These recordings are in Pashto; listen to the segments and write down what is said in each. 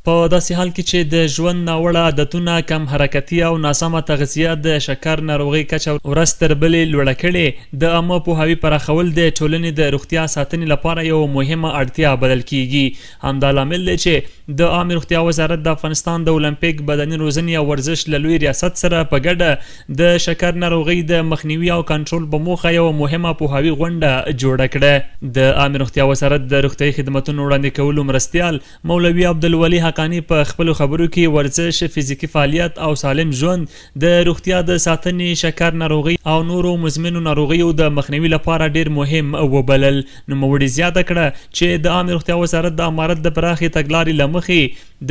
په داسې حال کې چې د ژوند ناوړه عادتونه، کم حرکتي او ناسمه تغذیه د شکر ناروغۍ کچه ورځ تر بلې لوړه کړې، د عامه پوهاوي پراخول د ټولنې د روغتیا ساتنې لپاره یو مهمه اړتیا بلل کیږي. همدا لامل دی چې د عامه روغتیا وزارت د افغانستان د اولمپیک بدني روزنې او ورزش له لوی ریاست سره په ګډه د شکر ناروغۍ د مخنیوي او کنټرول په موخه یو مهمه پوهاوي غونډه جوړه کړه. د عامه روغتیا وزارت د روغتیايي خدماتو وړاندې کولو مرستیال مولوي عبدالولي حقانی په خپلو خبرو کې ورزش، فزیکي فعالیت او سالم ژوند د روغتیا د ساتنې، شکر ناروغۍ او نورو مزمنو ناروغیو د مخنیوي لپاره ډیر مهم وبلل. نوموړي زیاته کړه چې د عامه روغتیا وزارت د امارت د پراخې تګلارې له مخې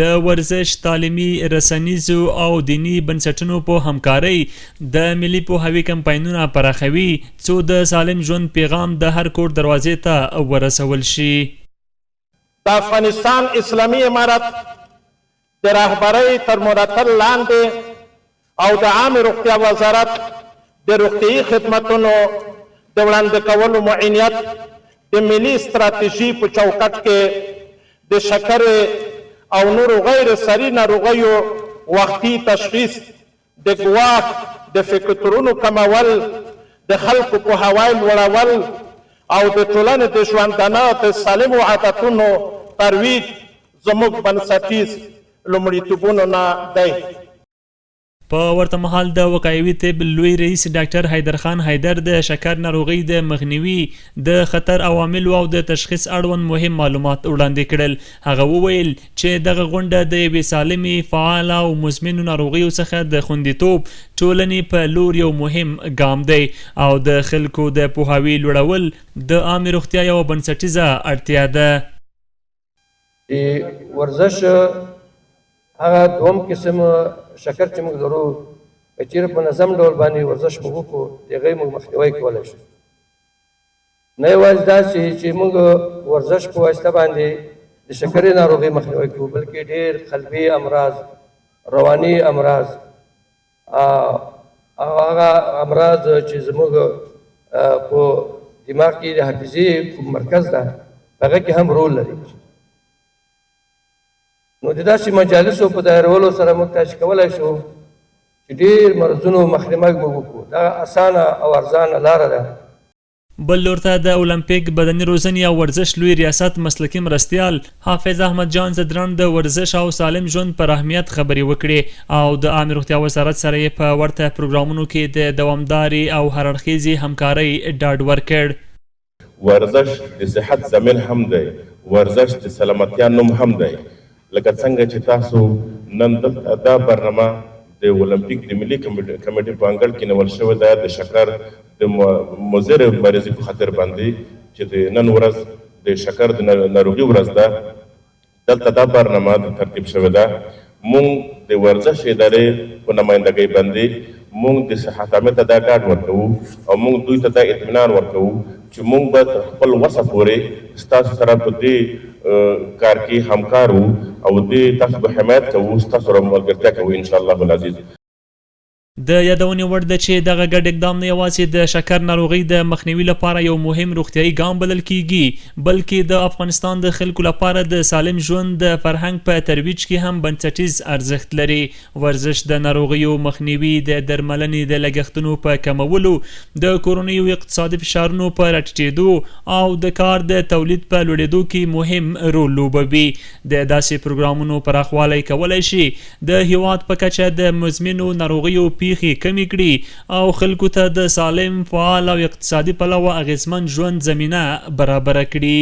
د ورزش، تعلیمي، رسنیزو او دینی بنسټونو په همکارۍ د ملي پوهاوي کمپاینونه پراخوي څو د سالم ژوند پیغام د هر کور دروازې ته ورسول شي. د افغانستان اسلامي امارت د رهبرۍ تر مرتل لاندې او د عامه روغتیا وزارت د روغتیايي خدمتونو د وړاندې کولو معینیت د ملي ستراتیژي په چوکاټ کې د شکر او نورو غیر سري ناروغیو وختي تشخیص، د ګواښ د فکتورونو کمول، د خلکو پوهاوی لوړول او د ټولنې د ژوندانه د سالمو عادتونو ترویج زموږ بنسټیز لومړیتوبونو نه دی. په ورته مهال د وقایوي طب لوی رئیس ډاکټر حیدر خان حیدر د شکر ناروغۍ د مخنیوي، د خطر عواملو او د تشخیص اړوند مهم معلومات وړاندې کړل. هغه وویل چې دغه غونډه د یوې سالمې، فعاله او مزمنو ناروغیو څخه د خوندیتوب ټولنې په لور یو مهم ګام دی او د خلکو د پوهاوي لوړول د عامه روغتیا یوه بنسټیزه اړتیا ده. د ورزش هغه دوم قسم شکر چې موږ لرو، که چېرې په منظم ډول باندې ورزش موږ وکړو د هغې موږ مخنیوی کولی شو. نه یوازې داسې چې موږ ورزش په واسطه باندې د شکرې ناروغۍ مخنیوی کوو، بلکې ډېر قلبي امراض، رواني امراض او هغه امراض چې زموږ په دماغ کې د حافظې مرکز ده هغه کې هم رول لري. نو د داسې مجالسو په دایرولو سره موږ تاسې کولی شو چې ډېر مرضونو مخنیوی موږ وکړو. دا اسانه او ارزانه لاره ده. بل لور ته د اولمپیک بدني روزنې او ورزش لوی ریاست مسلکي مرستیال حافظ احمد جان زدران د ورزش او سالم ژوند پر اهمیت خبرې وکړې او د عامه روغتیا وزارت سره یې په ورته پروګرامونو کې د دوامداري او هرړخیزې همکارۍ ډاډ ورکړ. ورزش د صحت ضامن هم دی، ورزش د سلامتیا نوم هم دی. لکه څنګه چې تاسو نن دلته دا برنامه د اولمپیک د ملي کمیټې په انګړ کې نیول شوې ده د شکر د مضر مریضۍ په خاطر باندې چې د نن ورځ د شکر د ناروغي ورځ ده. دلته دا برنامه ترتیب شوې ده. موږ د ورزش ادارې په نمایندګۍ باندې موږ د صحت عامه ته دا ډاډ ورکوو او موږ دوی ته دا اطمینان ورکوو چې موږ به تر خپل وسه پورې ستاسو سره په دې کار کې همکار وو او دې تاسو به حمایت کوو، ستاسو سره ملګرتیا کوو انشاءالله العزیز. د یادونې وړ ده چې دغه ګډ اقدام نه یوازې د شکر ناروغۍ د مخنیوي لپاره یو مهم روغتیایي ګام بلل کیږي، بلکې د افغانستان د خلکو لپاره د سالم ژوند د فرهنګ په ترویج کې هم بنسټیز ارزښت لري. ورزش د ناروغیو مخنیوي، د درملنې د لګښتونو په کمولو، د کورنیو اقتصادي فشارونو په راټیټېدو او د کار د تولید په لوړېدو کې مهم رول لوبوي. د داسې پروګرامونو پراخوالی کولی شي د هیواد په کچه د مزمنو ناروغیو پیښې کمې کړي او خلکو ته د سالم، فعال او اقتصادي پلوه اغیزمن ژوند زمینه برابره کړي.